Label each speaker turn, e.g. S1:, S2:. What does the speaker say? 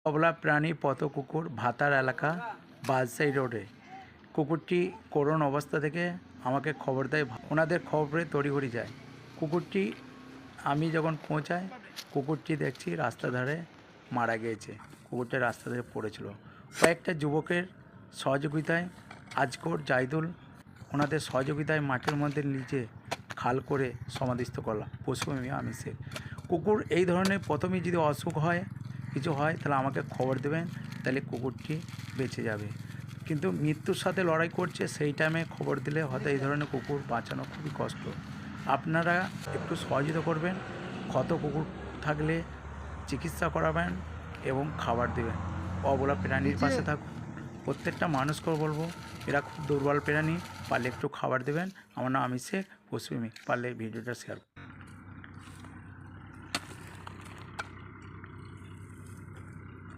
S1: অবলা প্রাণী পথ কুকুর ভাতার এলাকা বাজসাই রোডে। কুকুরটি করুণ অবস্থা থেকে আমাকে খবর দেয়, ওনাদের খবরে তড়িঘড়ি যায়। কুকুরটি আমি যখন পৌঁছাই, কুকুরটি দেখছি রাস্তা ধারে মারা গিয়েছে। কুকুরটা রাস্তা ধারে পড়েছিল। কয়েকটা যুবকের সহযোগিতায় আজকর জাইদুল ওনাদের সহযোগিতায় মাঠের মধ্যে নিচে খাল করে সমাধিস্থ করলাম পশুপ্রেমী আমিষের। কুকুর এই ধরনের প্রথমেই যদি অসুখ হয়, কিছু হয়, তাহলে আমাকে খবর দেবেন, তাহলে কুকুরটি বেঁচে যাবে। কিন্তু মৃত্যুর সাথে লড়াই করছে, সেই টাইমে খবর দিলে হয়তো এই ধরনের কুকুর বাঁচানো খুবই কষ্ট। আপনারা একটু সহযোগিতা করবেন, ক্ষত কুকুর থাকলে চিকিৎসা করাবেন এবং খাবার দেবেন। অবলা প্রাণীর পাশে থাকুন। প্রত্যেকটা মানুষকেও বলবো, এরা খুব দুর্বল প্রাণী, পারলে একটু খাবার দেবেন। আমার নাম আমির শেখ, পশুপ্রেমী। পারলে ভিডিওটা শেয়ার